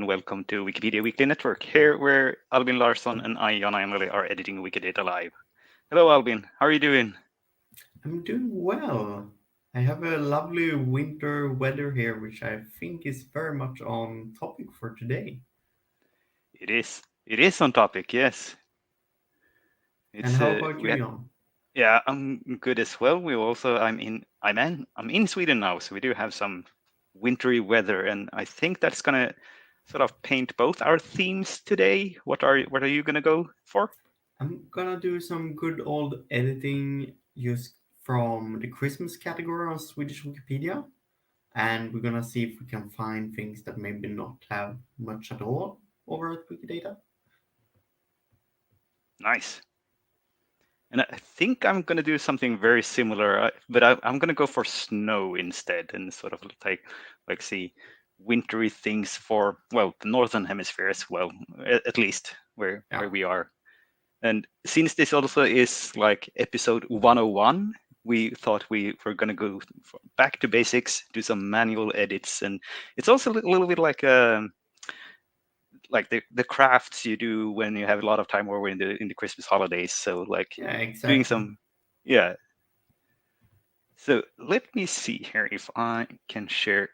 welcome to Wikipedia Weekly Network, here where Albin Larsson and I, Jan Ainali, are editing Wikidata live. Hello, Albin. How are you doing? I'm doing well. I have a lovely winter weather here, which I think is very much on topic for today. It is. It is on topic. Yes. And It's how about we. you, Jan? Yeah, I'm good as well. We also. I'm in Sweden now, so we do have some wintry weather, and I think that's gonna sort of paint both our themes today. What are you gonna go for? I'm gonna do some good old editing just from the Christmas category on Swedish Wikipedia, and we're gonna see if we can find things that maybe not have much at all over at Wikidata. Nice. And I think I'm going to do something very similar, but I'm going to go for snow instead, and sort of like see wintry things for the northern hemisphere as well, at least Yeah, where we are. And since this also is like episode 101, we thought we were going to go back to basics, do some manual edits, and it's also a little bit like the crafts you do when you have a lot of time over in the Christmas holidays. So like yeah, doing exactly. some, yeah. So let me see here if I can share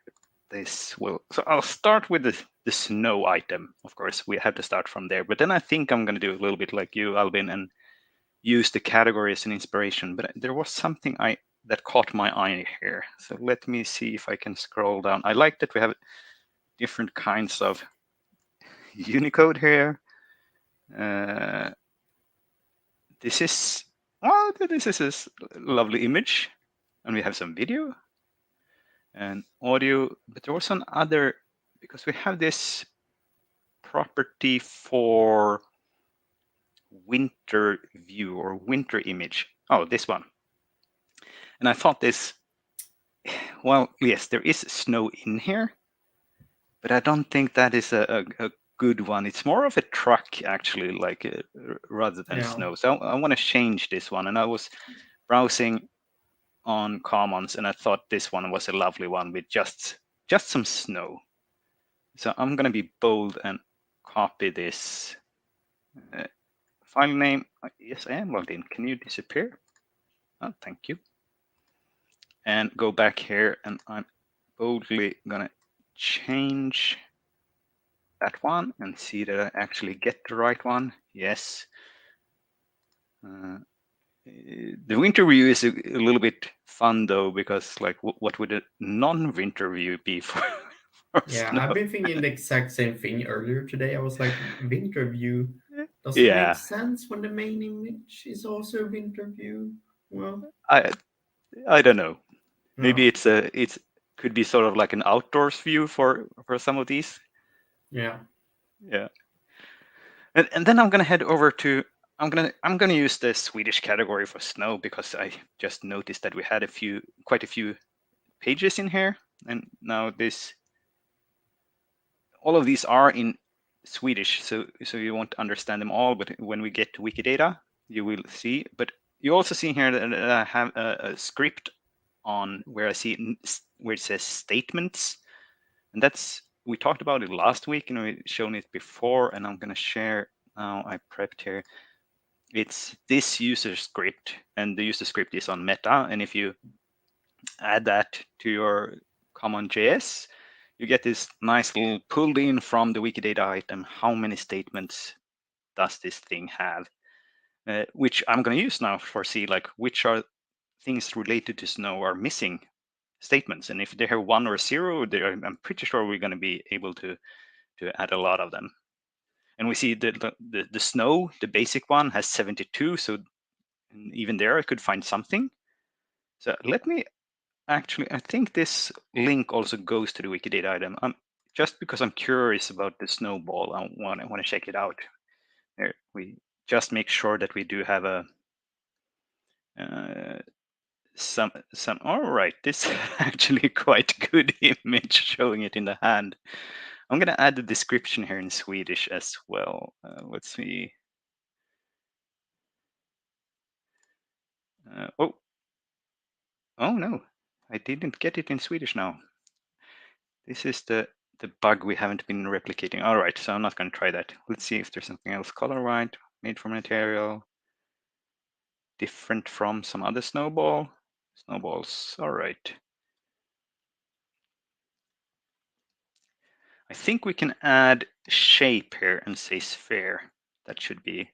this. Well, so I'll start with the snow item. Of course, we have to start from there. But then I think I'm going to do a little bit like you, Albin, and use the category as an inspiration. But there was something that caught my eye here. So let me see if I can scroll down. I like that we have different kinds of Unicode here. Uh, this is this is a lovely image, and we have some video and audio. But there was some other, because we have this property for winter view or winter image. Oh, this one. And I thought this. Well, yes, there is snow in here, but I don't think that is a good one. It's more of a truck actually, like rather than Yeah, snow. So I want to change this one. And I was browsing on Commons, and I thought this one was a lovely one with just some snow. So I'm gonna be bold and copy this uh, file name. Yes, I am logged in. Can you disappear? Oh, thank you. And go back here, and I'm boldly gonna change that one and see that I actually get the right one. Yes. Uh, the winter view is a little bit fun though, because like what would a non-winter view be for, for yeah. snow? I've been thinking the exact same thing earlier today. I was like, winter view. Does it make Yeah, sense when the main image is also winter view? Well, I I don't know. Maybe no. it's could be sort of like an outdoors view for some of these. Yeah. Yeah. And then I'm gonna head over to I'm gonna use the Swedish category for snow, because I just noticed that we had quite a few pages in here, and now this all of these are in Swedish, so you won't understand them all. But when we get to Wikidata, you will see. But you also see here that I have a script on where I see where it says statements, and that's we talked about it last week, and we've shown it before, and I'm going to share now. I prepped here. It's this user script, and the user script is on Meta, and if you add that to your common.js, you get this nice little pulled in from the Wikidata item. How many statements does this thing have? Which I'm going to use now for see like which are things related to snow are missing statements, and if they have one or zero, I'm pretty sure we're going to be able to add a lot of them. And we see the snow, the basic one, has 72, so even there I could find something. So let me actually, I think this link also goes to the Wikidata item. Just because I'm curious about the snowball, I want to check it out. There, we just make sure that we do have a uh, some. All right, this actually quite good image showing it in the hand. I'm gonna add the description here in Swedish as well. Let's see. Oh, oh no, I didn't get it in Swedish now. This is the the bug we haven't been replicating. All right, so I'm not going to try that. Let's see if there's something else. Color white, made from material, different from some other snowball. Snowballs, all right. I think we can add shape here and say sphere. That should be,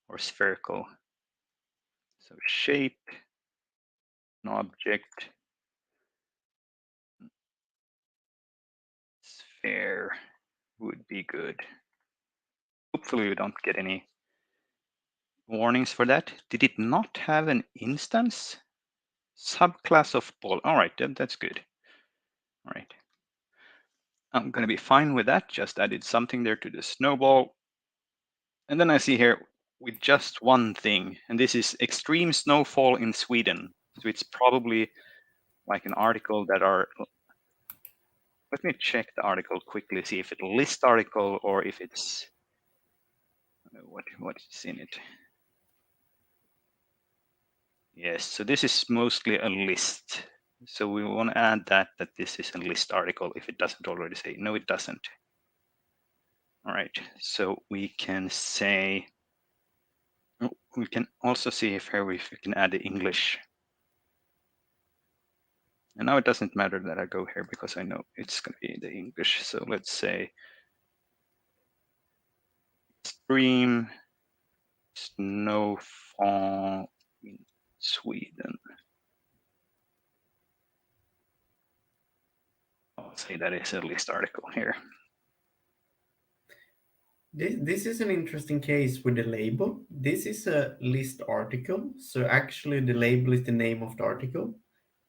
or spherical. So shape, an object, sphere would be good. Hopefully we don't get any warnings for that. Did it not have an instance? Subclass of ball. All right, that's good. All right. I'm going to be fine with that. Just added something there to the snowball. And then I see here with just one thing, and this is extreme snowfall in Sweden. So it's probably like an article that are, let me check the article quickly, see if it's a list article or if it's, what is in it. Yes, so this is mostly a list. So we want to add that this is a list article if it doesn't already say. No, it doesn't. All right, so we can say, we can also see if here we can add the English. And now it doesn't matter that I go here because I know it's going to be the English. So let's say extreme snowfall in Sweden. I'll say that is a list article here. This is an interesting case with the label. This is a list article, so actually the label is the name of the article,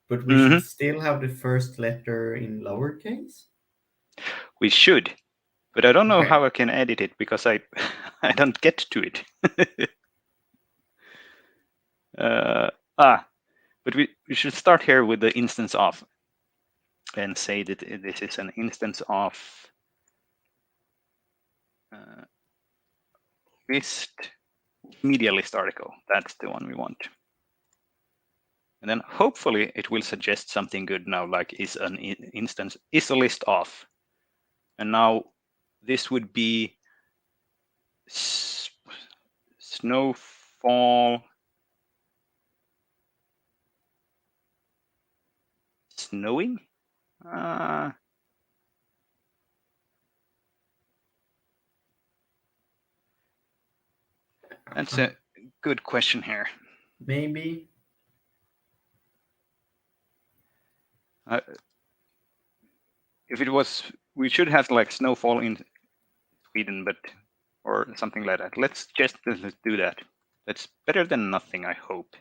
but we should still have the first letter in lowercase. We should, but I don't know Okay. how I can edit it because I I don't get to it. But we should start here with the instance of and say that this is an instance of list, media list article. That's the one we want. And then hopefully it will suggest something good now, like is an instance, is a list of. And now this would be snowfall, snowing? That's a good question here. Maybe. If it was, we should have like snowfall in Sweden, but or something like that. Let's do that. That's better than nothing, I hope.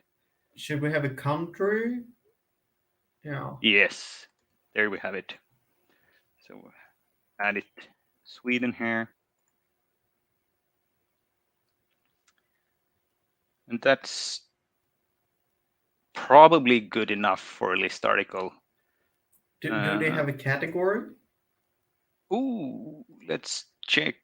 Should we have a country? Yeah. Yes, there we have it. So add it, Sweden here. And that's probably good enough for a list article. Do they have a category? Ooh, let's check.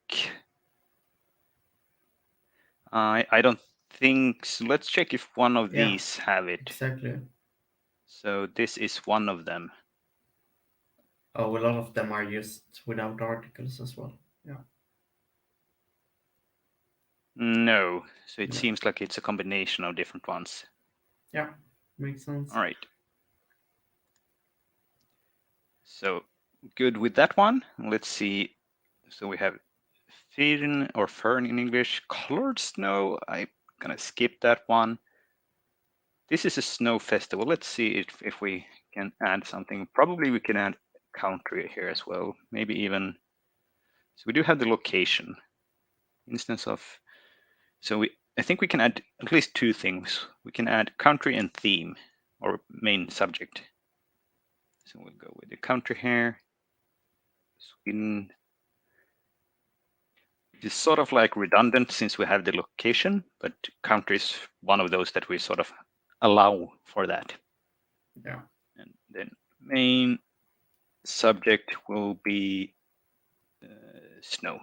I don't think so. Let's check if one of these have it. Exactly. So this is one of them. Oh, a lot of them are just without articles as well. Yeah. No, so it seems like it's a combination of different ones. Yeah, makes sense. All right. So good with that one. Let's see. So we have Fern or fern in English, colored snow. I'm gonna skip that one. This is a snow festival. Let's see if we can add something. Probably we can add country here as well. Maybe even, so we do have the location. Instance of, so I think we can add at least two things. We can add country and theme or main subject. So we'll go with the country here. Sweden. It is sort of like redundant since we have the location, but country is one of those that we sort of allow for that. Yeah. And then main subject will be snow.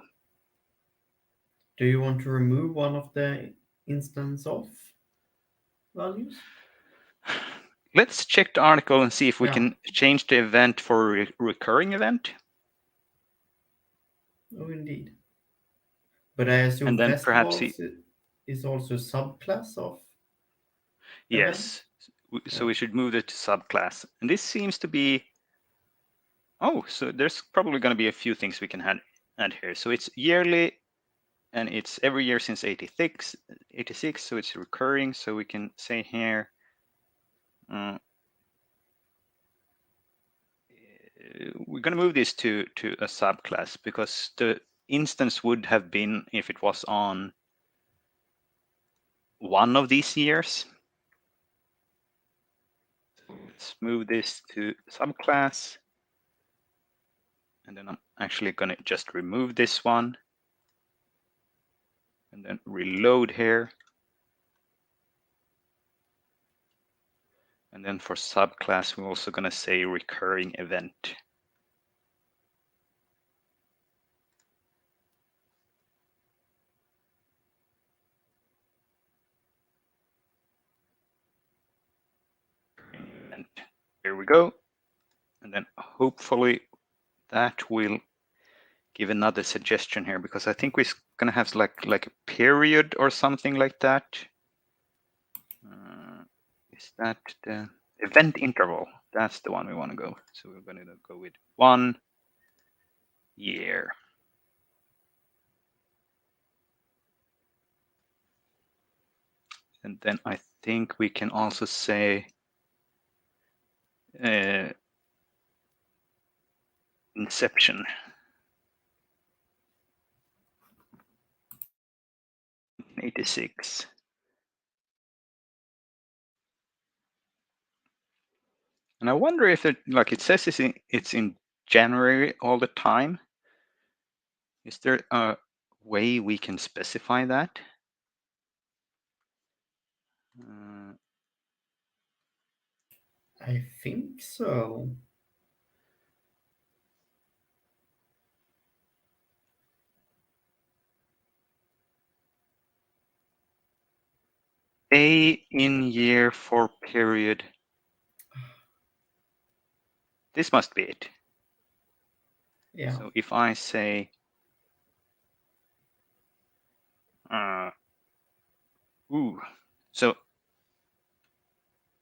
Do you want to remove one of the instance of values? Let's check the article and see if we can change the event for a recurring event. Oh, indeed. But I assume And then perhaps festivals is also a subclass of event. yes. So we Okay. should move it to subclass. And this seems to be, oh, so there's probably going to be a few things we can add here. So it's yearly, and it's every year since 86, so it's recurring. So we can say here, we're going to move this to a subclass, because the instance would have been if it was on one of these years. So let's move this to subclass. And then I'm actually going to just remove this one and then reload here. And then for subclass, we're also going to say recurring event. And here we go. And then hopefully that will give another suggestion here, because I think we're going to have like a period or something like that. Is that the event interval? That's the one we want to go. So we're going to go with 1 year. And then I think we can also say inception. 86. And I wonder if it, like it says it's in January all the time. Is there a way we can specify that? I think so. Day in year for period. This must be it. Yeah. So if I say, so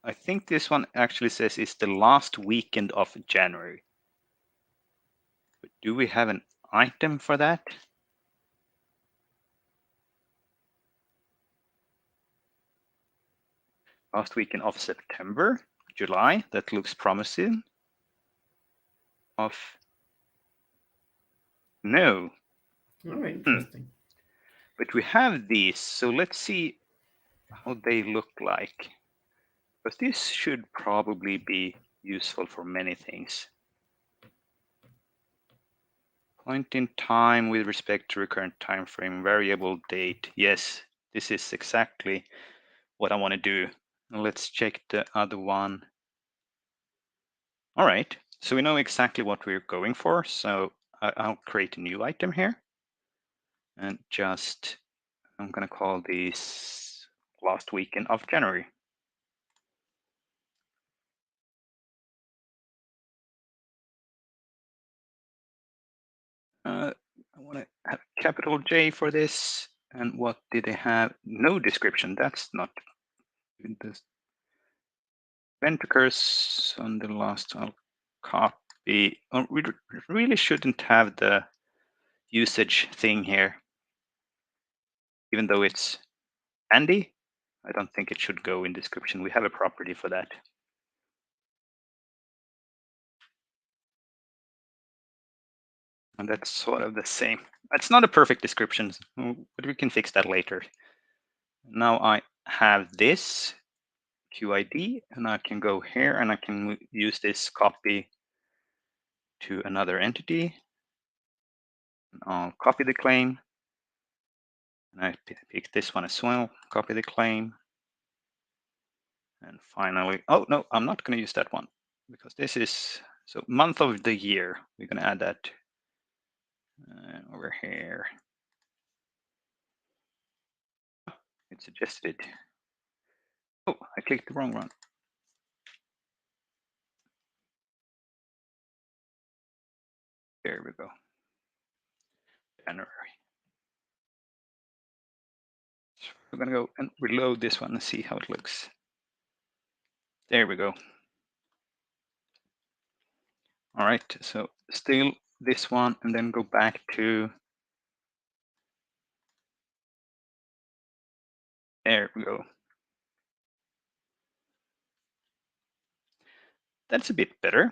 I think this one actually says it's the last weekend of January. But do we have an item for that? Last weekend of September, July, that looks promising. No. Oh, interesting. But we have these, so let's see how they look like. Because this should probably be useful for many things. Point in time with respect to recurrent time frame, variable date. Yes, this is exactly what I want to do. Let's check the other one. All right, so we know exactly what we're going for. So I'll create a new item here. And just, I'm going to call this last weekend of January. I want to have capital J for this. And what did they have? No description. That's not this. Event occurs on the last. I'll copy. Oh, we really shouldn't have the usage thing here, even though it's handy. I don't think it should go in description. We have a property for that. And that's sort of the same. It's not a perfect description, but we can fix that later. Now I have this QID, and I can go here and I can use this copy to another entity. I'll copy the claim. And I pick this one as well, copy the claim. And finally, oh no, I'm not going to use that one, because this is, so month of the year. We're going to add that over here. It suggested it. Oh, I clicked the wrong one. There we go. January. So we're gonna go and reload this one and see how it looks. There we go. All right, so still this one, and then go back to, there we go. That's a bit better.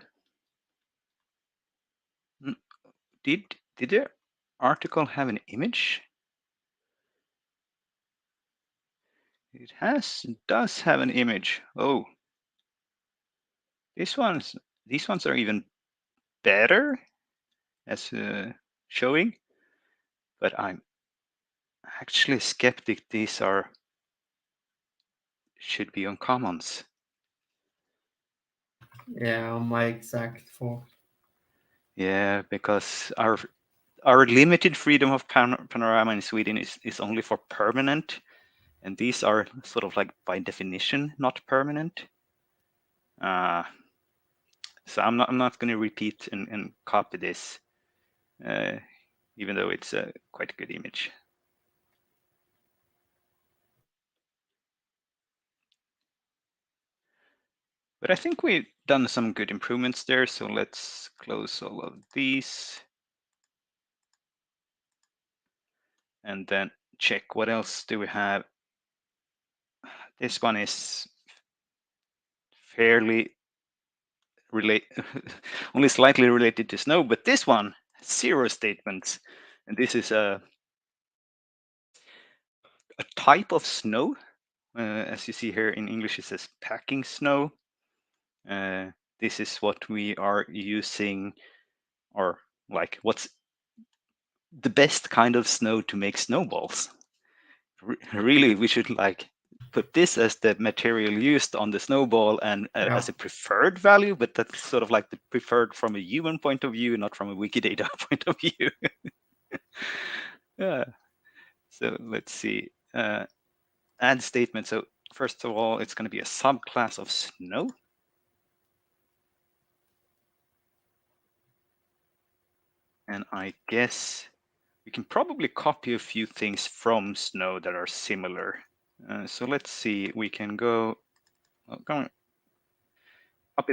Did the article have an image? It does have an image. Oh, these ones are even better as showing, but I'm actually skeptic these should be on commons. Yeah, my exact thought. Yeah, because our limited freedom of panorama in Sweden is only for permanent, and these are sort of like by definition not permanent. So I'm not going to repeat and copy this, even though it's a quite a good image. But I think we've done some good improvements there. So let's close all of these. And then check what else do we have. This one is fairly only slightly related to snow, but this one, 0 statements. And this is a type of snow. As you see here in English, it says packing snow. This is what we are using, or like what's the best kind of snow to make snowballs. Really, we should like put this as the material used on the snowball and Yeah. as a preferred value, but that's sort of like the preferred from a human point of view, not from a Wikidata point of view. Yeah. So let's see. Add statement. So first of all, it's going to be a subclass of snow. And I guess we can probably copy a few things from snow that are similar. So let's see. We can go copy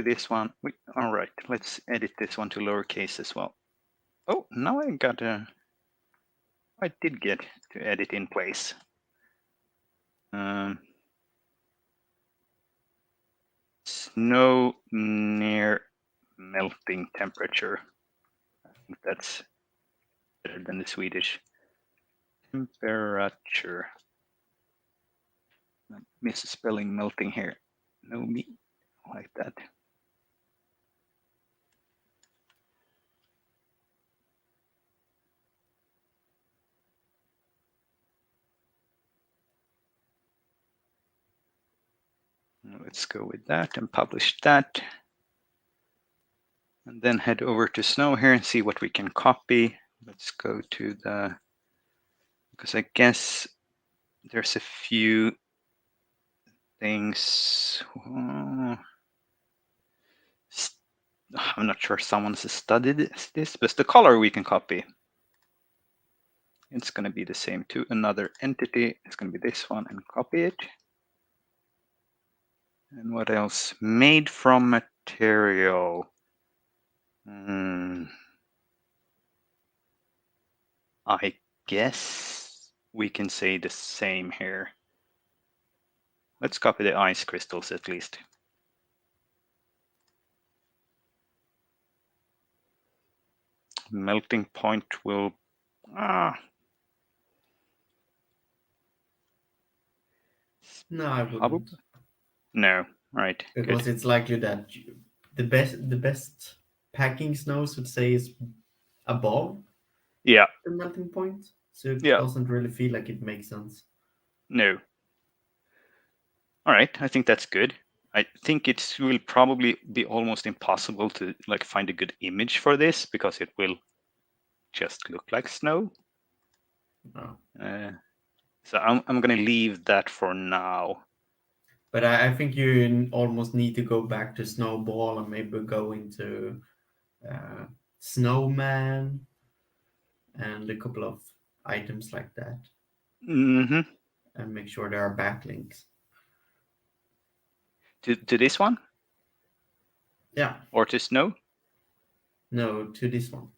this one. All right, let's edit this one to lowercase as well. Oh, now I did get to edit in place. Snow near melting temperature. I think that's better than the Swedish. Temperature. I'm misspelling melting here. No me, like that. Let's go with that and publish that. And then head over to Snow here and see what we can copy. Let's go to because I guess there's a few things. I'm not sure someone's studied this, but the color we can copy. It's going to be the same to another entity. It's going to be this one and copy it. And what else? Made from material. I guess we can say the same here. Let's copy the ice crystals at least. Melting point will... No, I wouldn't. No, right. Because good. it's likely that the best packing snows would say is above Yeah. the melting point, so it Yeah. doesn't really feel like it makes sense. No. All right, I think that's good. I think it will probably be almost impossible to like find a good image for this because it will just look like snow. No. So I'm going to leave that for now. But I think you almost need to go back to snowball and maybe go into snowman and a couple of items like that, Mm-hmm. and make sure there are backlinks. To this one Yeah, or to snow? no, to this one.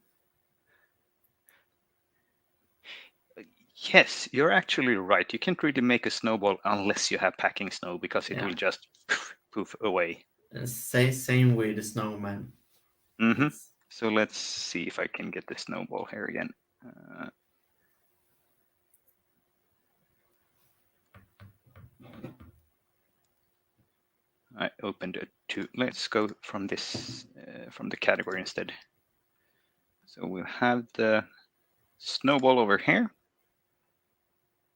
Yes, you're actually right. You can't really make a snowball unless you have packing snow because it Yeah, will just poof away. say same way the snowman. Mm-hmm. It's So let's see if I can get the snowball here again. I opened it to. Let's go from this from the category instead. So we'll have the snowball over here,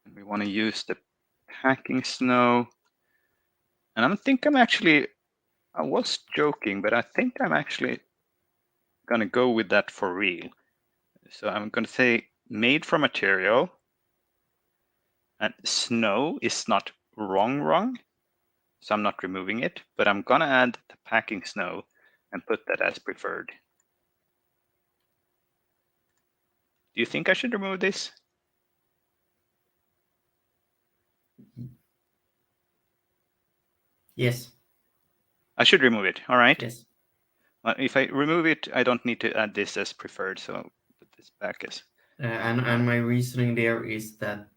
and we want to use the packing snow. And I was joking, but I think I'm actually gonna go with that for real. So I'm gonna say made from material, and snow is not wrong. So I'm not removing it, but I'm gonna add the packing snow and put that as preferred. Do you think I should remove this? yes, I should remove it. All right. yes. If I remove it, I don't need to add this as preferred. So I'll put this back as. And my reasoning there is that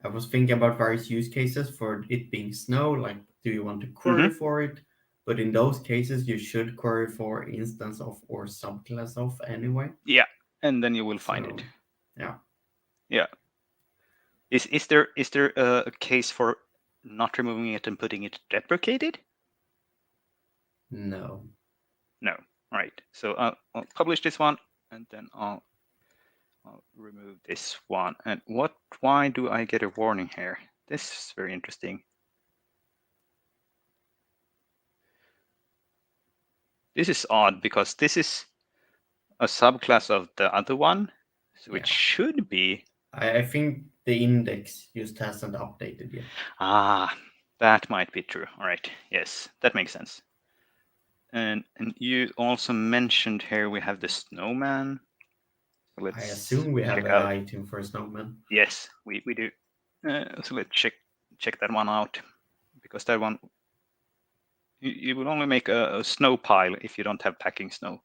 I was thinking about various use cases for it being snow. Like, do you want to Mm-hmm. query for it? But in those cases, you should query for instance of or subclass of anyway. Yeah, and then you will find it. So, yeah, Yeah. Is there a case for not removing it and putting it deprecated? no. No. All right. So I'll publish this one, and then I'll remove this one. And why do I get a warning here? This is very interesting. This is odd because this is a subclass of the other one, so it Yeah. should be. I think the index just hasn't updated yet. That might be true. All right. Yes, that makes sense. And you also mentioned here we have the snowman. So I let's assume we have check an out. item for snowman. Yes, we do. So let's check that one out because that one you will only make a snow pile if you don't have packing snow.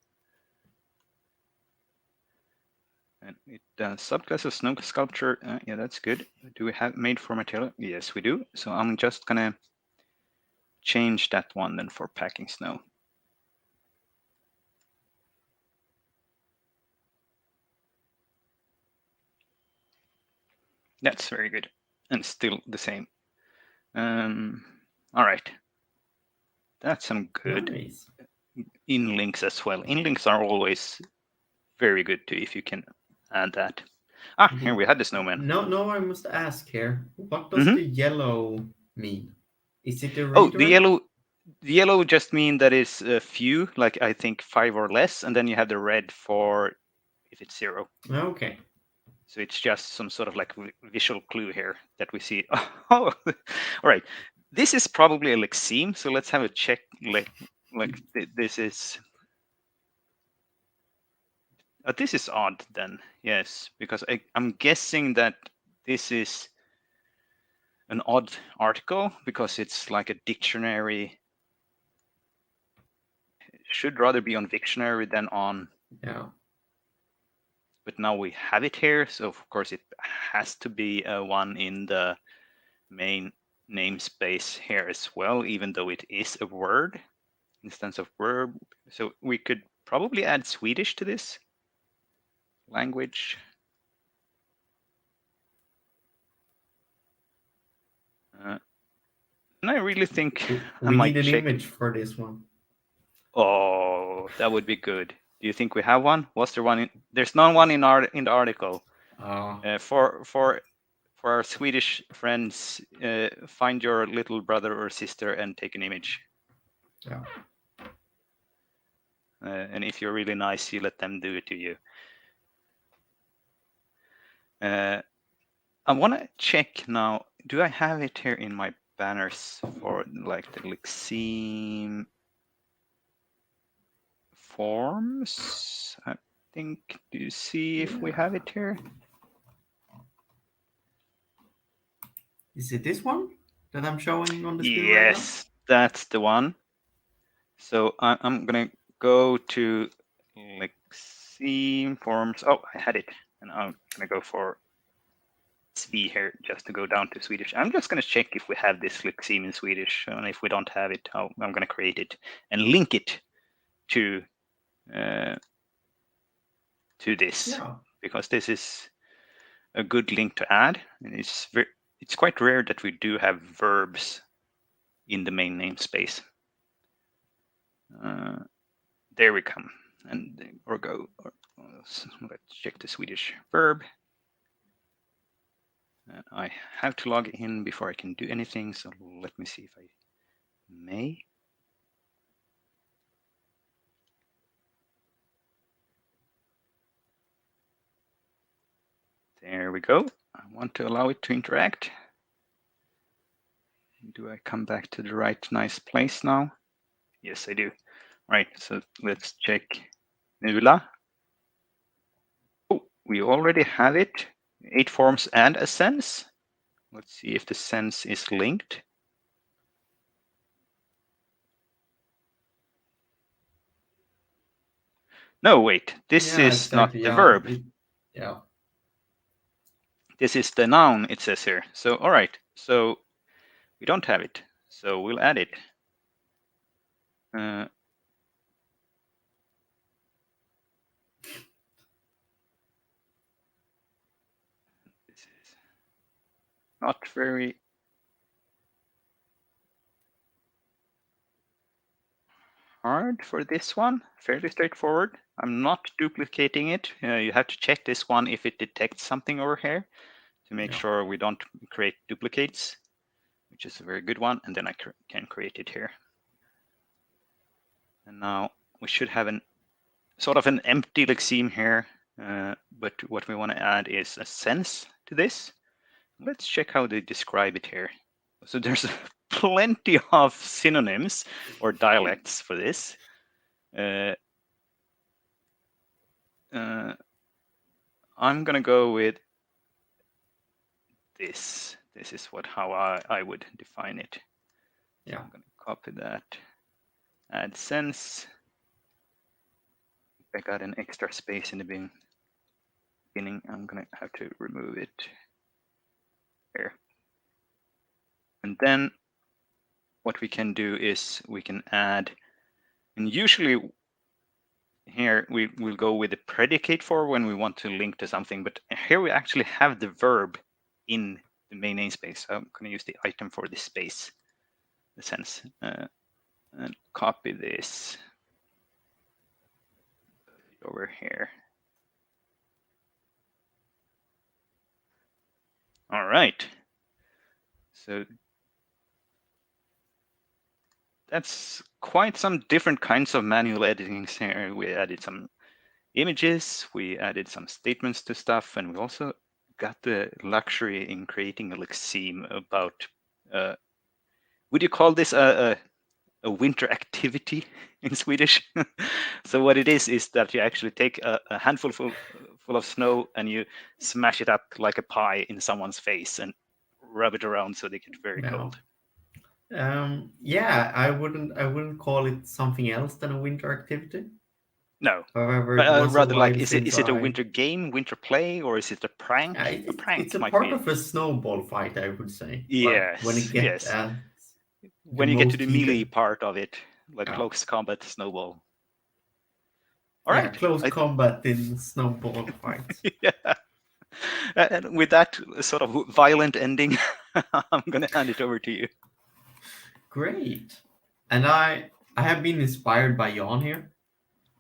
And it subclass of snow sculpture. Yeah, that's good. Do we have made for material? Yes, we do. So I'm just gonna change that one then for packing snow. That's very good and still the same. All right, that's some good Nice. in links as well. In links are always very good too if you can add that. Here we had the snowman. No, I must ask here. What does Mm-hmm. the yellow mean? Is it a Oh, redirect? the yellow just mean that is a few, like I think 5 or less, and then you have the red for if it's 0. Okay. So it's just some sort of like visual clue here that we see. Oh, all right. This is probably a lexeme, so let's have a check. This is this is odd then. Yes, because I'm guessing that this is an odd article because it's like a dictionary. It should rather be on dictionary than on. Yeah. But now we have it here, so of course it has to be one in the main namespace here as well, even though it is a word, instance of verb. So we could probably add Swedish to this language. And I really think I We might need an check. image for this one. Oh, that would be good. Do you think we have one? Was there one? There's no one in the article. Uh, For our Swedish friends, find your little brother or sister and take an image. yeah. And if you're really nice, you let them do it to you. I want to check now. Do I have it here in my banners for like the Lexeme forms? think. Do you see if we Yeah. have it here? Is it this one that I'm showing on the screen right now? Yes, that's the one. So I'm gonna go to Lexeme forms. Oh, I had it, and I'm gonna go for SV here just to go down to Swedish. I'm just gonna check if we have this Lexeme in Swedish, and if we don't have it, I'm gonna create it and link it to uh, this, Yeah. because this is a good link to add. And it's quite rare that we do have verbs in the main namespace. There we come. And or go. Let's check the Swedish verb. I have to log in before I can do anything. So let me see if I may. There we go. I want to allow it to interact. Do I come back to the right nice place now? Yes, I do. Right, so let's check Nula. Oh, we already have it. 8 forms and a sense. Let's see if the sense is linked. No, wait, this Yeah, is not exactly. the Yeah. verb. Yeah. This is the noun, it says here. So, all right, so we don't have it. So we'll add it. This is not very hard for this one. Fairly straightforward. I'm not duplicating it. You have to check this one if it detects something over here to make sure we don't create duplicates, which is a very good one. And then I can create it here. And now we should have an sort of an empty lexeme here, but what we want to add is a sense to this. Let's check how they describe it here. So there's plenty of synonyms or dialects for this. I'm gonna go with this. This is how I would define it. So I'm gonna copy that, add sense. I got an extra space in the beginning. I'm gonna have to remove it here. And then what we can do is we can add, and usually here we will go with the predicate for when we want to link to something, but here we actually have the verb in the main namespace. So I'm going to use the item for this space, the sense, and copy this over here. All right. So that's quite some different kinds of manual editing here. We added some images, we added some statements to stuff, and we also got the luxury in creating a lexeme about, would you call this a winter activity in Swedish? So what it is that you actually take a handful full of snow and you smash it up like a pie in someone's face and rub it around so they get very cold. Yeah, I wouldn't call it something else than a winter activity. No, However, it but was a rather like, while is since it a I. winter game, winter play, or is it a prank? A It's prank a might part be. of a snowball fight, I would say. But when it Yes, get yes. the When you get to most the melee heated, part of it, like yeah, close combat snowball. All yeah, right. close combat in snowball fights. Yeah. And with that sort of violent ending, I'm going to hand it over to you. Great. And I have been inspired by Jan here.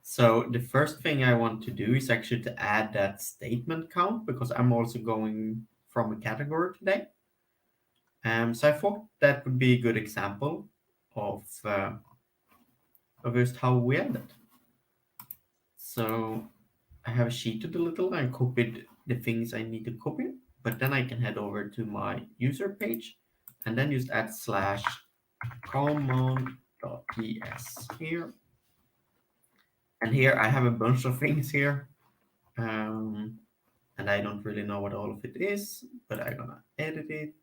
So the first thing I want to do is actually to add that statement count because I'm also going from a category today. So I thought that would be a good example of just how we end it. So I have cheated a little and copied the things I need to copy, but then I can head over to my user page and then just add slash common.ts here. And here I have a bunch of things here. And I don't really know what all of it is, but I'm gonna edit it.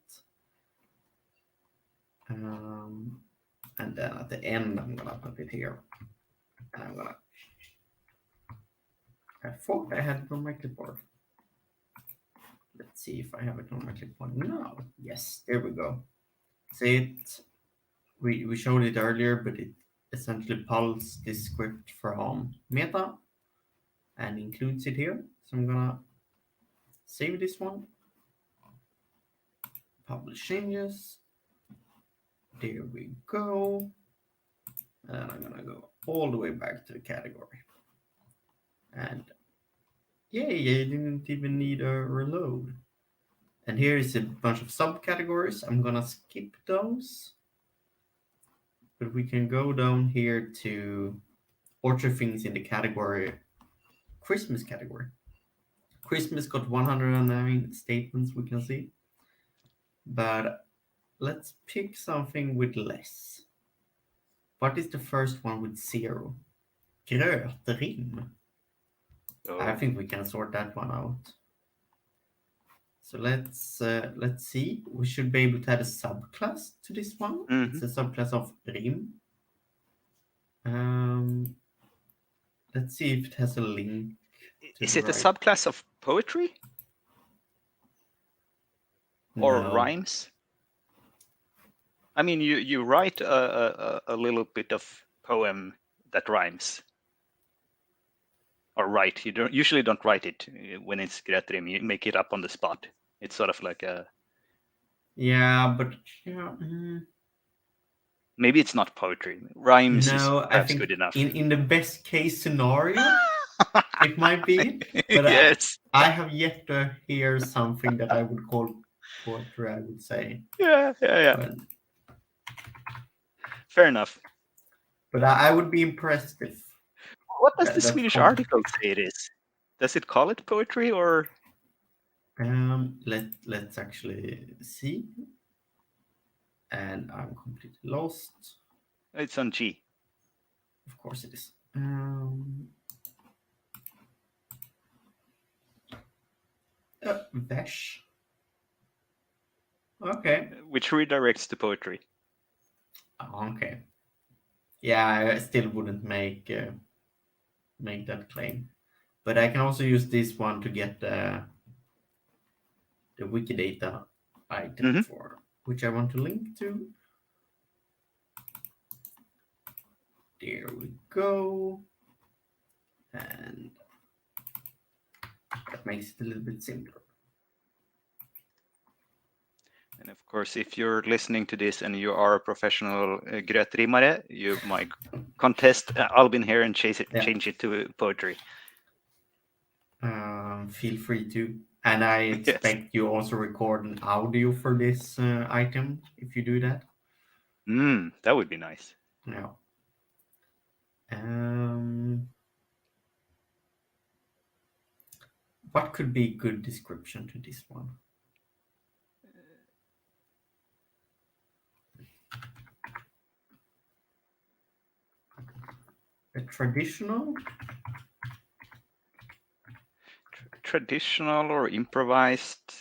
And then at the end, I'm gonna put it here. And I thought I had it on my clipboard. Let's see if I have it on my clipboard. No. Yes, there we go. See it? We showed it earlier, but it essentially pulls this script from Meta and includes it here. So I'm gonna save this one, publish changes. There we go. And I'm gonna go all the way back to the category. And yay, I didn't even need a reload. And here is a bunch of subcategories. I'm gonna skip those. But we can go down here to orchard things in the category, Christmas category. Christmas got 109 statements, we can see. But let's pick something with less. What is the first one with 0? Grötrim. I Oh. think we can sort that one out. So let's see. We should be able to add a subclass to this one. It's a subclass of rim. Let's see if it has a link. Is it a subclass of poetry? Or No. rhymes? I mean, you write a little bit of poem that rhymes. Or write. You usually don't write it when it's Gretrim. You make it up on the spot. It's sort of like a... Yeah, but Maybe it's not poetry. Rhymes is no, I perhaps think good enough. in the best case scenario, it might be. But yes. I have yet to hear something that I would call poetry, I would say. Yeah. But, fair enough. But I would be impressed if... What does the Swedish article say it is? Does it call it poetry or... Let's actually see. And I'm completely lost. It's on G. Of course it is. Vesh. Okay. Which redirects to poetry. Okay. Yeah, I still wouldn't make that claim. But I can also use this one to get the Wikidata item for which I want to link to. There we go. And that makes it a little bit simpler. And of course, if you're listening to this and you are a professional grötrimmare, you might contest Albin here and change it to poetry. Feel free to. And I expect you also record an audio for this item if you do that. That would be nice. Yeah. What could be a good description to this one? A traditional or improvised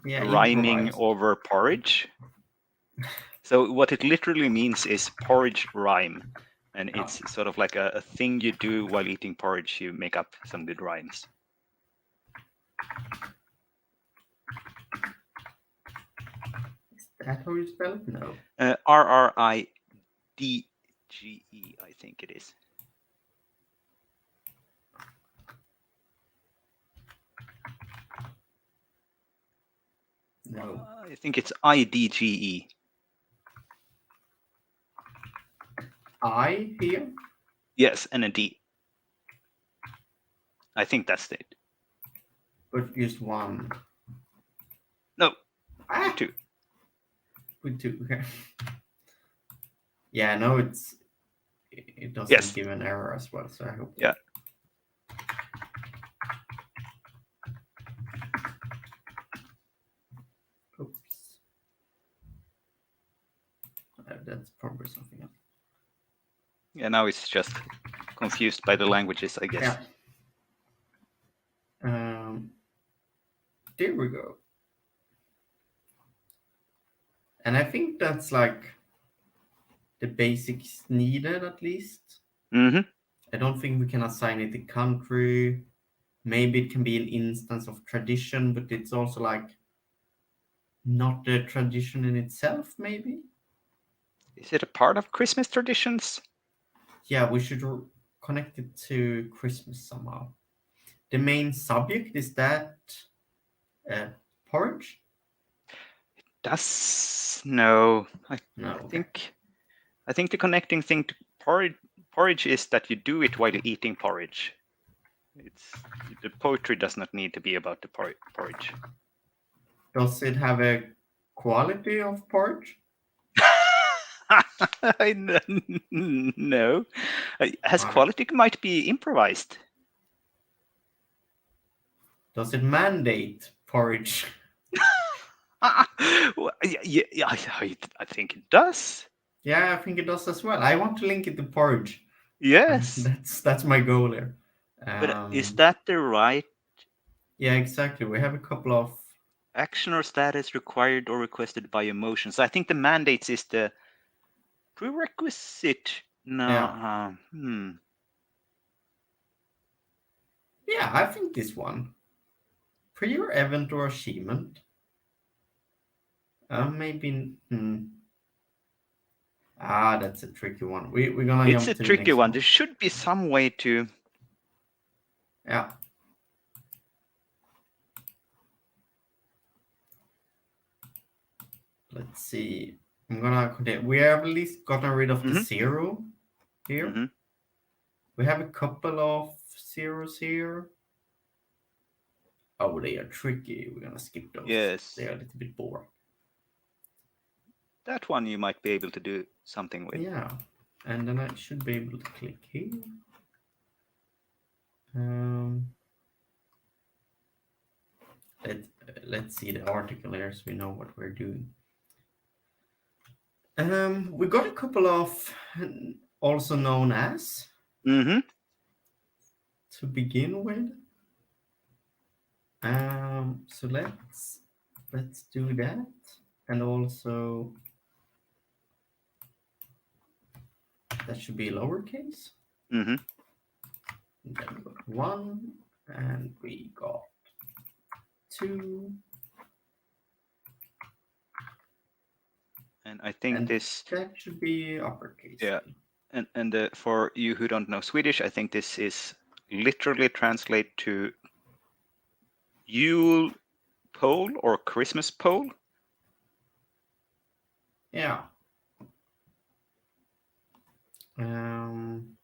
rhyming improvised. over porridge. So what it literally means is porridge rhyme. And it's sort of like a thing you do while eating porridge. You make up some good rhymes. Is that how you spell it? No. RRIDGE, I think it is. No. I think it's IDGE. I here? Yes, and a D. I think that's it. But just one. No, two. With two, okay. Yeah, no, it doesn't give an error as well, so I hope. Yeah. Oops. That's probably something else. Yeah, now it's just confused by the languages, I guess. Yeah. There we go. And I think that's like the basics needed at least. Mm-hmm. I don't think we can assign it a country. Maybe it can be an instance of tradition, but it's also like not the tradition in itself, maybe? Is it a part of Christmas traditions? Yeah, we should connect it to Christmas somehow. The main subject is that uh, porridge? Does no. No, I okay. think I think the connecting thing to porridge is that you do it while eating porridge. It's the poetry does not need to be about the porridge. Does it have a quality of porridge? No, has Okay. quality might be improvised. Does it mandate porridge? Well, yeah, I think it does. Yeah, I think it does as well. I want to link it to porridge. Yes, That's my goal here. but is Um, that the right yeah, exactly. We have a couple of action or status required or requested by emotions? I think the mandates is the prerequisite. No, yeah, hmm. yeah. I think this one prior event or achievement. Maybe. That's a tricky one. We're gonna It's a jump to the tricky next one. one. There should be some way to. Yeah. Let's see. I'm gonna continue. We have at least gotten rid of the Hmm. zero here. Hmm. We have a couple of zeros here. Oh, they are tricky. We're gonna skip those. They Yes, are a little bit boring. that one you might be able to do something with. Yeah. And then I should be able to click here. Um, let, let's see the article here so we know what we're doing. We got a couple of also known as Hmm. to begin with. So let's do that, and also that should be lowercase. Hmm. And then we got one, and we got two, And I think and this, that should be uppercase yeah, then. and for you who don't know Swedish, I think this is literally translate to Yule pole or Christmas pole. Yeah. Um,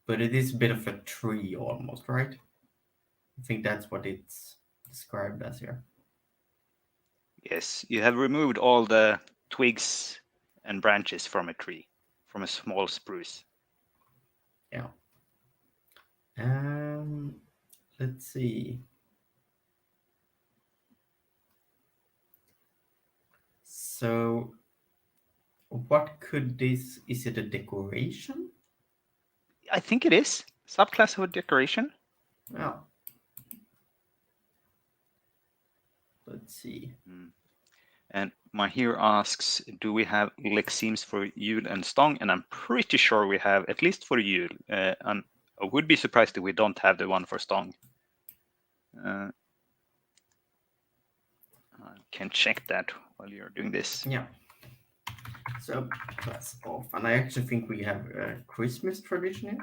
but it is a bit of a tree almost, right? I think that's what it's described as here. Yes, you have removed all the twigs and branches from a tree, from a small spruce. Yeah. Um, let's see. So, what could this? Is it a decoration? I think it is subclass of a decoration. Yeah. Let's see. Mm. And Mahir asks, do we have lexemes for Yule and Stong? And I'm pretty sure we have, at least for Yule. And I would be surprised if we don't have the one for Stong. I can check that while you're doing this. Yeah. So that's off, and I actually think we have a Christmas tradition here.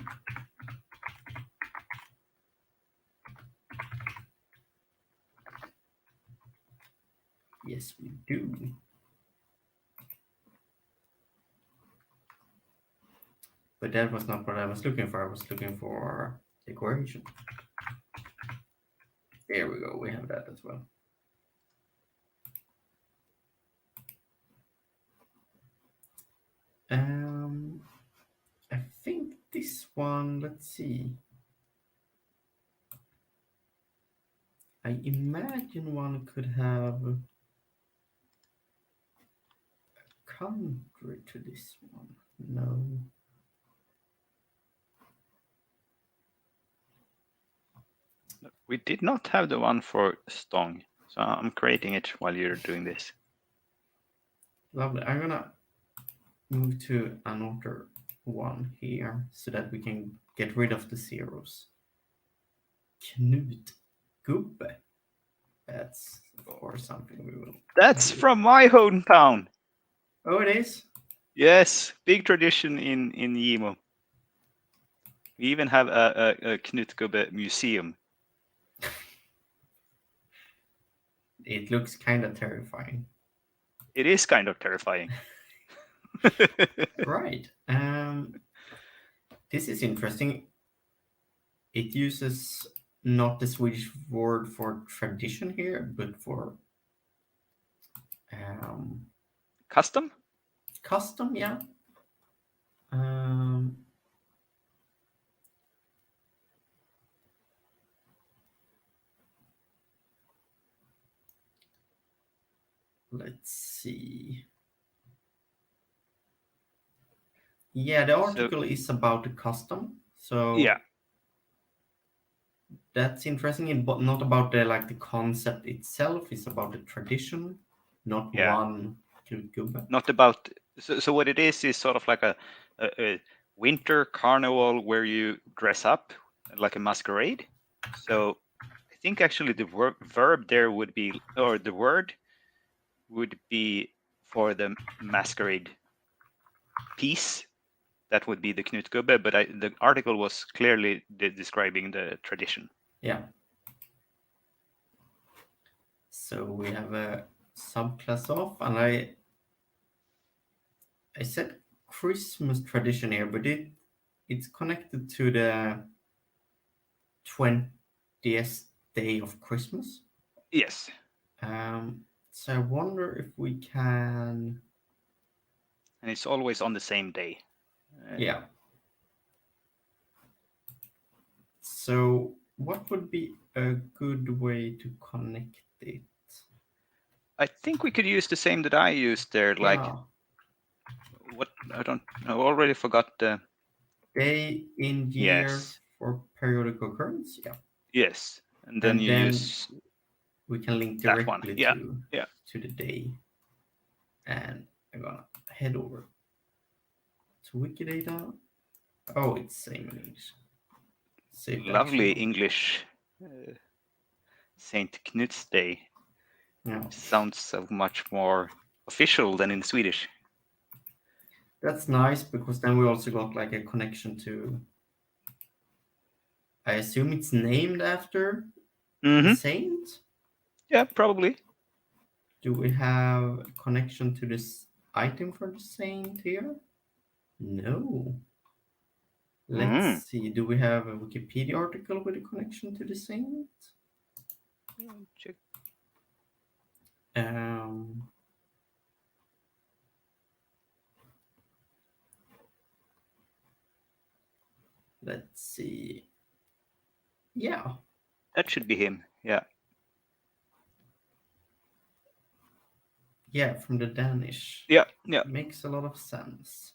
Yes, we do. But that was not what I was looking for. I was looking for decoration. There we go. We have that as well. Um, I think this one. Let's see. I imagine one could have a country to this one. No. We did not have the one for Stong, so I'm creating it while you're doing this. Lovely. I'm gonna move to another one here so that we can get rid of the zeros. Knut Gubbe. That's of course something we will That's do. from my hometown. Oh, it is? Yes, big tradition in Yimo. We even have a Knut Gubbe museum. It looks kind of terrifying. It is kind of terrifying. Right. This is interesting. It uses not the Swedish word for tradition here, but for um, Custom? custom. Yeah. Um, let's see. Yeah, the So article is about the custom, so yeah, that's interesting. But not about the like the concept itself. It's about the tradition, not yeah. one gubbe. Not about. So what it is sort of like a winter carnival where you dress up like a masquerade. So I think actually the verb there would be, or the word would be for the masquerade piece. That would be the Knutgubbe, but the article was clearly describing the tradition. Yeah. So we have a subclass of, and I said Christmas tradition here, but it's connected to the 20th day of Christmas. Yes, So I wonder if we can. and it's always on the same day. Yeah. So what would be a good way to connect it? I think we could use the same that I used there. Like Yeah. what? I don't. I already forgot the. Day in year Yes, for periodic occurrence. Yeah. yes, and then And you then use we can link that one. directly Yeah, yeah. to the day. And I'm gonna head over to Wikidata. Oh, it's same in English. Saved Lovely actual. English Saint Knut's Day. Yeah. Sounds so much more official than in Swedish. That's nice because then we also got like a connection to. I assume it's named after a Mm-hmm. saint. Yeah, probably. Do we have a connection to this item for the saint here? No. Let's Mm. see. Do we have a Wikipedia article with a connection to the saint? Check. Um, let's see. Yeah, That should be him. Yeah. yeah, from the Danish. Yeah. Yeah. Makes a lot of sense.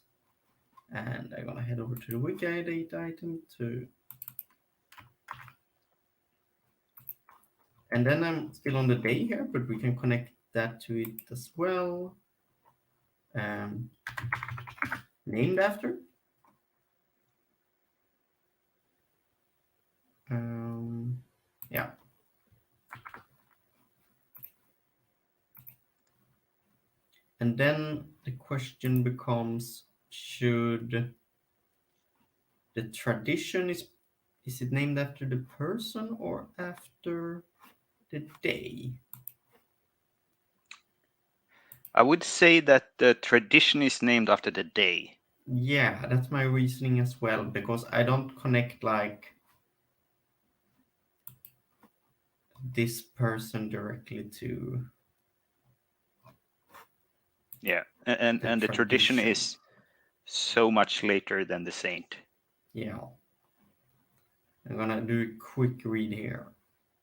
And I'm gonna head over to the Wikidata item to, and then I'm still on the day here, but we can connect that to it as well. Um, named after. Yeah. And then the question becomes, should the tradition is it named after the person or after the day? I would say that the tradition is named after the day. Yeah, that's my reasoning as well, because I don't connect like this person directly to Yeah. the And the tradition tradition. is so much later than the saint. Yeah, I'm gonna do a quick read here.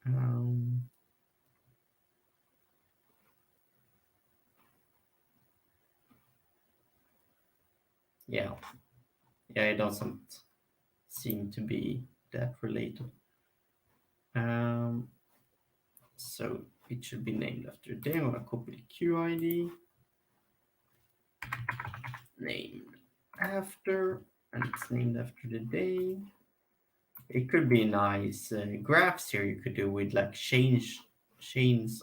Um, yeah, yeah, it doesn't seem to be that related. Um, so it should be named after a day. I'm gonna copy the QID. Named after, and it's named after the day. It could be nice graphs here you could do with like chains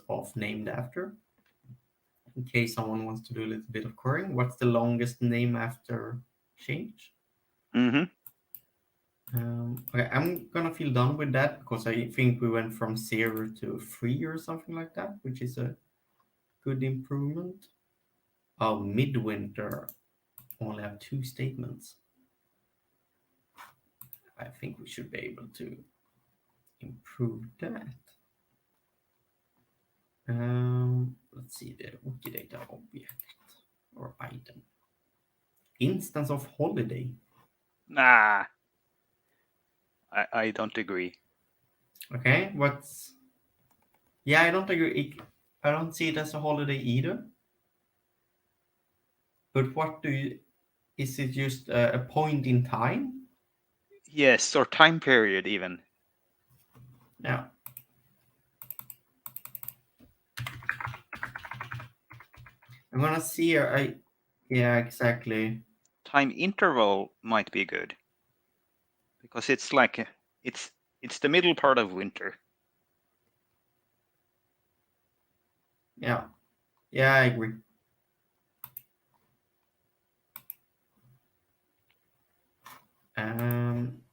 of named after. In case someone wants to do a little bit of querying, what's the longest name after change? Mm-hmm. Okay, I'm gonna feel done with that because I think we went from 0 to 3 or something like that, which is a good improvement. Oh, midwinter only have 2 statements. I think we should be able to improve that. Let's see the Wikidata object or item. Instance of holiday. Nah, I don't agree. Okay, what's. Yeah, I don't agree. I don't see it as a holiday either. But what do you. Is it just a point in time? Yes, or time period even. Yeah. I'm gonna see here. Yeah, exactly. Time interval might be good because it's like it's it's the middle part of winter. Yeah. Yeah, I agree. Um,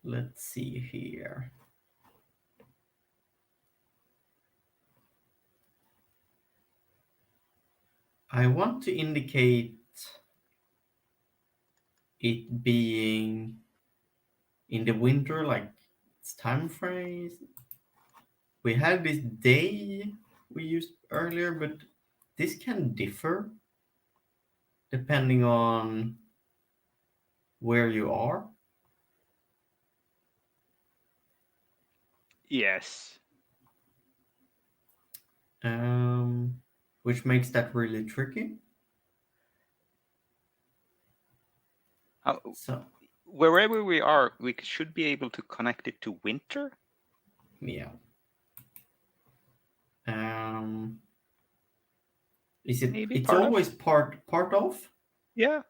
let's see here. I want to indicate it being in the winter, like it's time phrase. We have this day we used earlier, but this can differ depending on where you are, Yes. um, which makes that really tricky. How, So, wherever we are, we should be able to connect it to winter. yeah. Um, is it? Maybe It's part of. always part of. Yeah.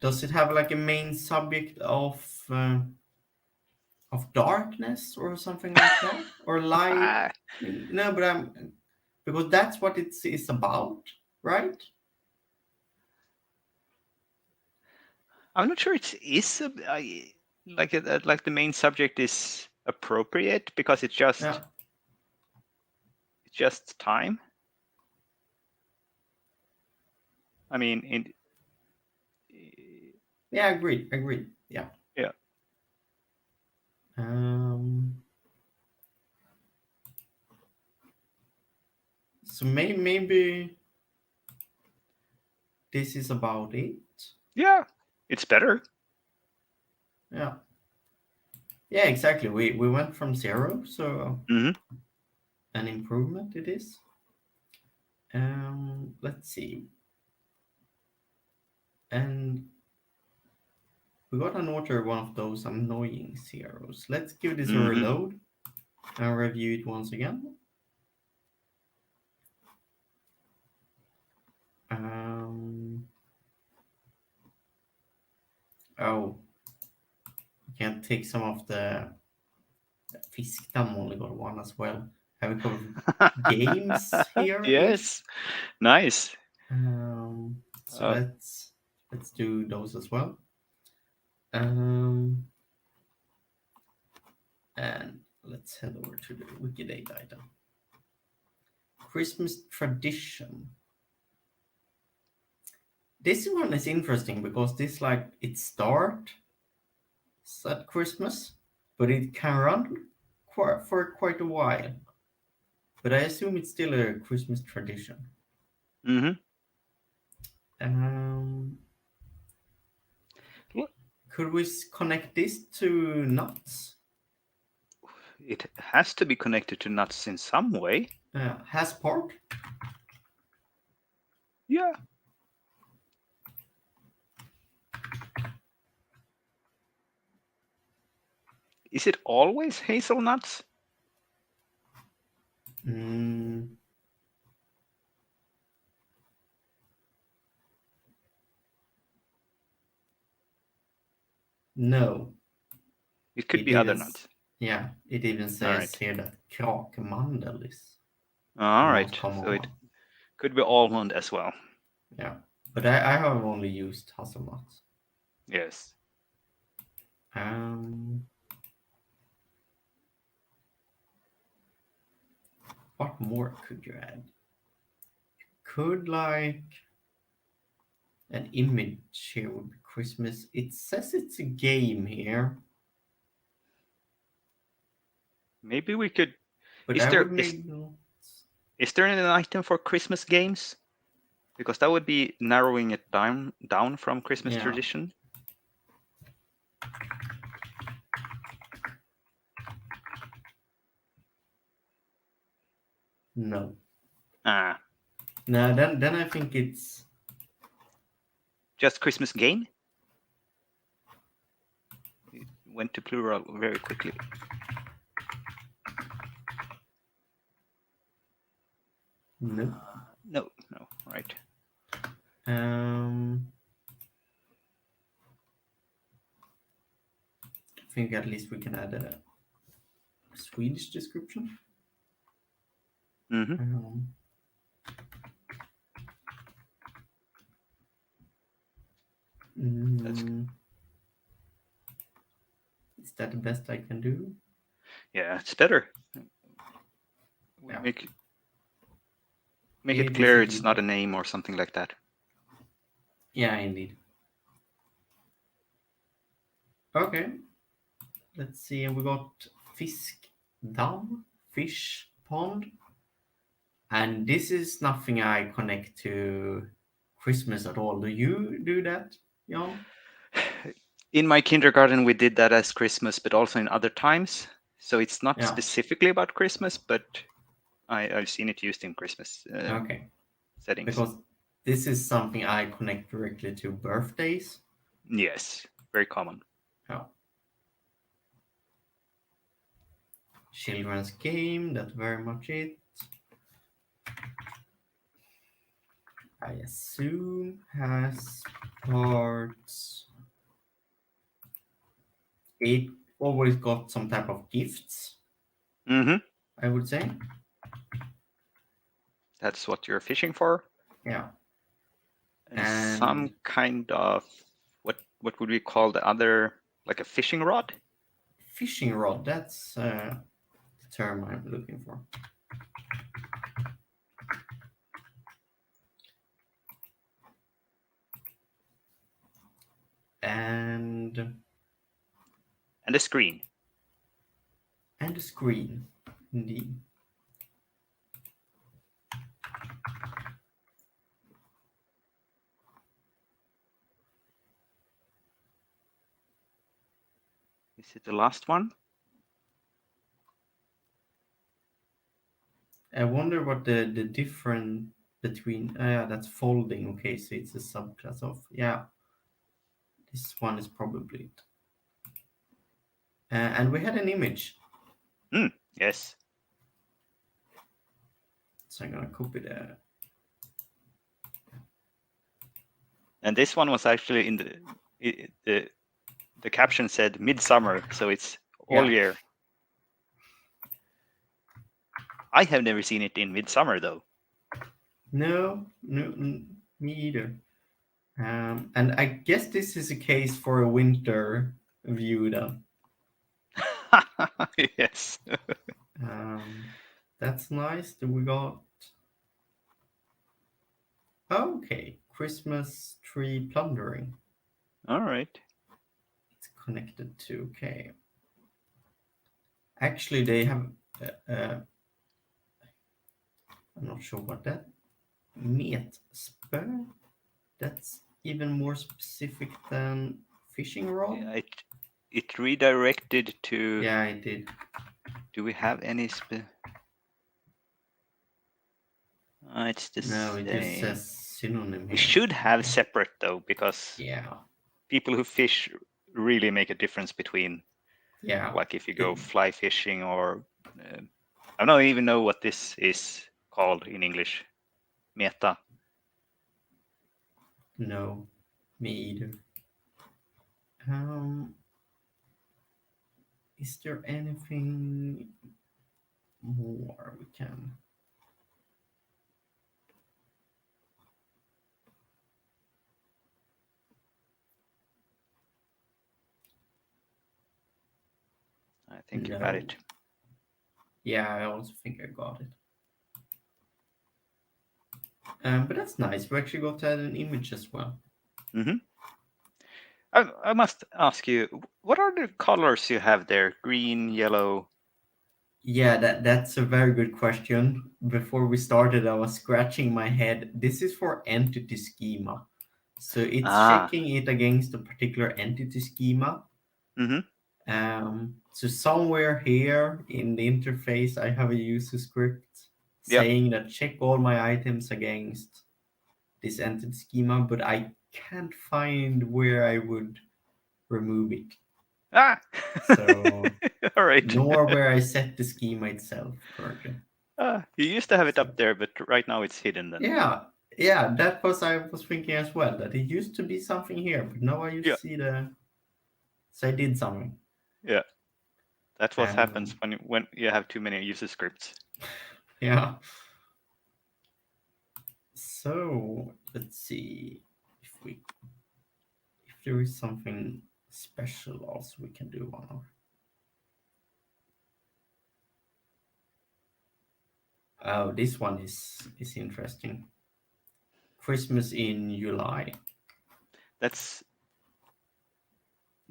Does it have like a main subject of darkness or something like that, or light? Ah, No, but I'm because that's what it's about, right? I'm not sure it is like the main subject is appropriate because Yeah. it's just time. I mean, in Yeah, agreed. Agreed. Yeah. yeah. Um, so maybe this is about it. Yeah, it's better. Yeah. Yeah, exactly. We went from 0, so Hmm. an improvement it is. Let's see. And we got another one of those annoying zeros. Let's give this a Hmm. reload and review it once again. Um, oh, you can take some of the Fiskdam only got one as well. Have a couple of games here ish. Yes, nice. So Uh, let's do those as well. Um, and let's head over to the Wikidata item. Christmas tradition. This one is interesting because this like it starts at Christmas, but it can run for quite a while. But I assume it's still a Christmas tradition. Mm-hmm. Um, could we connect this to nuts? It has to be connected to nuts in some way. Has part? Yeah. Is it always hazelnuts? Mm, no. It could It be other even nuts. it even All says right. here that krakmandel is the All most right. common So it one. could be almond as well. Yeah, but I have only used hazelnuts. Yes. Um, what more could you add? Could like an image here would be Christmas. It says it's a game here, Maybe we could. but Is I there would need notes. is there an item for Christmas games? Because that would be narrowing it down from Christmas Yeah, tradition. no. Ah, No, then I think it's just Christmas game. It went to plural very quickly. no. No, no, right. Um, I think at least we can add a Swedish description. Mm-hmm. Um, That's mm, is that the best I can do? yeah, it's better. We Yeah, make it it is clear it's indeed not a better. name or something like that. Yeah, indeed. Okay, let's see. And we got fisk dam, fish pond, and this is nothing I connect to Christmas at all. Do you do that, Jan? In my kindergarten, we did that as Christmas, but also in other times. So it's not Yeah. specifically about Christmas, but I've seen it used in Christmas Okay. settings. Because this is something I connect directly to birthdays. Yes, very common. Yeah. Children's game, that's very much it. I assume has parts. It always got some type of gifts, Mm-hmm. I would say. That's what you're fishing for. Yeah. Some And kind of what would we call the other, like a fishing rod? fishing rod, that's the term I'm looking for. And And a screen. a screen, indeed. Is it the last one? I wonder what the difference between. Yeah, that's folding. Okay, so it's a subclass of. Yeah, this one is probably it. And we had an image, Yes. so I'm gonna copy the. And this one was actually in the caption said midsummer, so it's all Yeah. year. I have never seen it in midsummer though. No, no, me either. And I guess this is a case for a winter view then. Yes. Um, that's nice. Then we got okay, Christmas tree plundering. All right. It's connected to okay. Actually, they have. I'm not sure what that. Metspö? That's even more specific than fishing rod? Yeah, it redirected to. Yeah, it did. Do we have any? It's the No, it just same. says synonym We here. should have separate though, because Yeah, people who fish really make a difference between, yeah. like if you It, go fly fishing or I don't even know what this is called in English. Meta. no, me either. Um, is there anything more we can? I think you got No. it. Yeah, I also think I got it. But that's nice. We actually got to add an image as well. Mm-hmm. I must ask you, what are the colors you have there? Green, yellow. Yeah, that's a very good question. Before we started, I was scratching my head. This is for entity schema. So it's Ah. checking it against a particular entity schema. Mm-hmm. So somewhere here in the interface, I have a user script Yeah. saying that check all my items against this entity schema, but I can't find where I would remove it. Ah. So All right. nor where I set the schema itself currently. You used to have it So up there, but right now it's hidden then. yeah, yeah, that was I was thinking as well that it used to be something here, but now I Yeah. just see the so I did something. Yeah. That's what happens Um, when you have too many user scripts. yeah. So let's see if there is something special also we can do on our. Oh, this one is interesting. Christmas in July.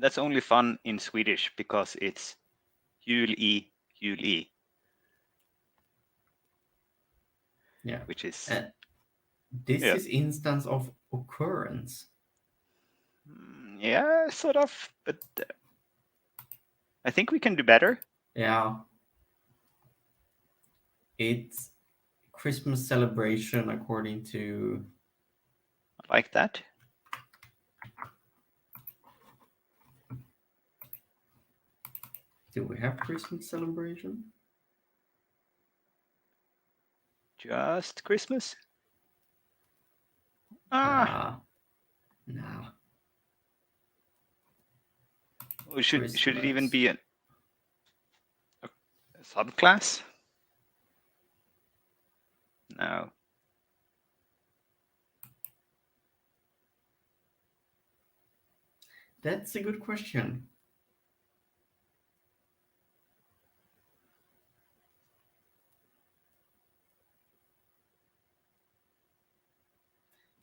That's only fun in Swedish because it's jul i, Yeah. which is And this yeah, is instance of occurrence. yeah, sort of. But I think we can do better. Yeah. It's Christmas celebration according to. Like that. Do we have Christmas celebration? Just Christmas. Ah, Ah, no. or should it even Christmas. be a subclass? No. That's a good question.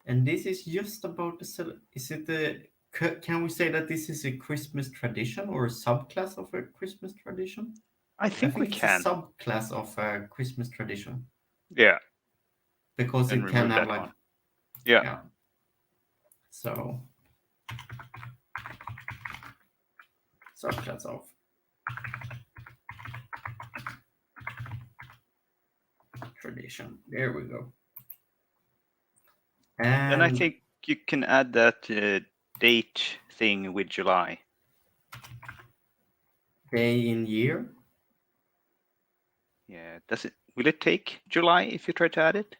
And this is just about is it can we say that this is a Christmas tradition or a subclass of a Christmas tradition? I I think we think it's a can. subclass of a Christmas tradition Yeah, because and it can remove have that like one. Yeah. yeah. So subclass of tradition. There we go. Then I And think you can add that date thing with July. day in year. Yeah. Does it? Will it take July if you try to add it?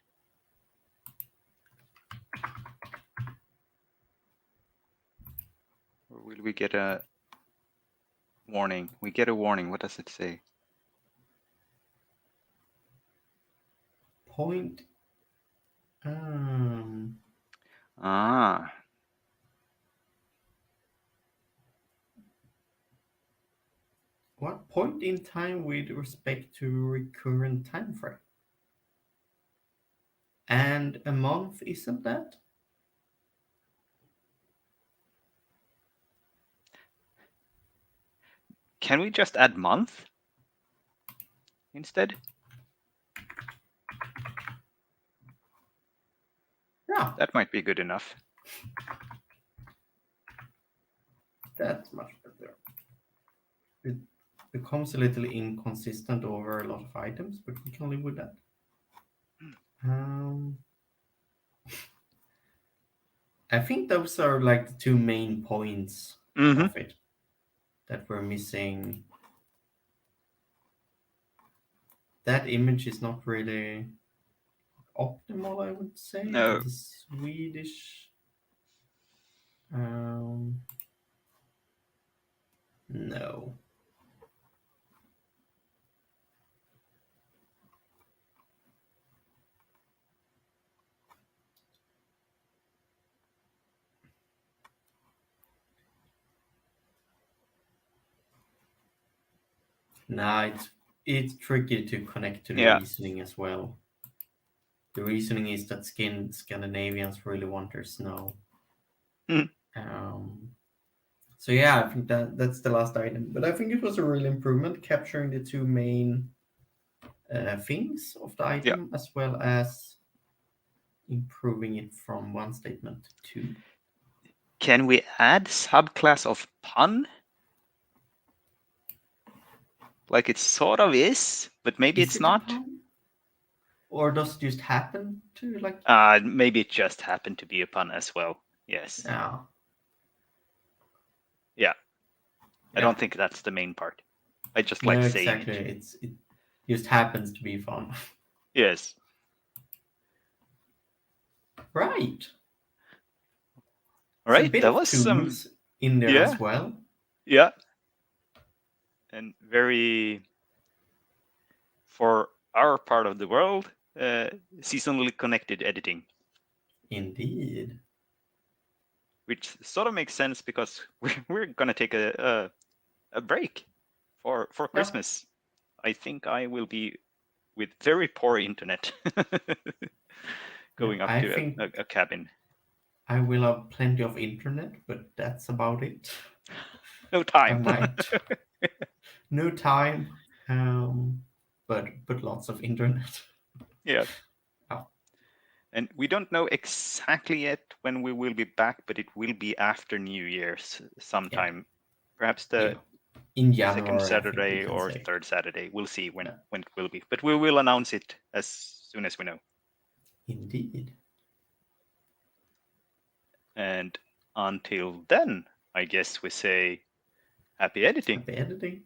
Or will we get a warning? We get a warning. What does it say? Point. Um, Ah, what point in time with respect to recurrent time frame? And a month isn't that? can we just add month instead? Yeah, That might be good enough. that's much better. It becomes a little inconsistent over a lot of items, but we can live with that. Um, I think those are like the two main points Mm-hmm. of it that we're missing. That image is not really optimal, I would say, No. but the Swedish. Um, no. Nah, it's tricky to connect to the Yeah. reasoning as well. The reasoning is that Scandinavians really want their snow. Mm. Um, so yeah, I think that's the last item. But I think it was a real improvement, capturing the two main things of the Yeah. item as well as improving it from one statement to two. Can we add subclass of pun? Like it sort of is, but maybe Is it's it a not. pun? Or does it just happen to like? Maybe it just happened to be a pun as well. Yes. Yeah, Yeah. I yeah. don't think that's the main part. I just No, like saying exactly. it. It just happens to be fun. Yes. Right. All It's a right. bit That of was some. tunes in there Yeah. as well. Yeah. And very, for our part of the world, seasonally connected editing, Indeed. which sort of makes sense because we're gonna take a break for Yeah. Christmas. I think I will be with very poor internet Yeah. going up I to think a cabin. I will have plenty of internet, but that's about it. No I time. might no time, but lots of internet. Yeah. Oh, And we don't know exactly yet when we will be back, but it will be after New Year's yeah, sometime. Perhaps yeah. the In second January, I think we Saturday can or say. third Saturday. We'll see Yeah, when it will be. But we will announce it as soon as we know. indeed. And until then, I guess we say happy editing. Happy editing.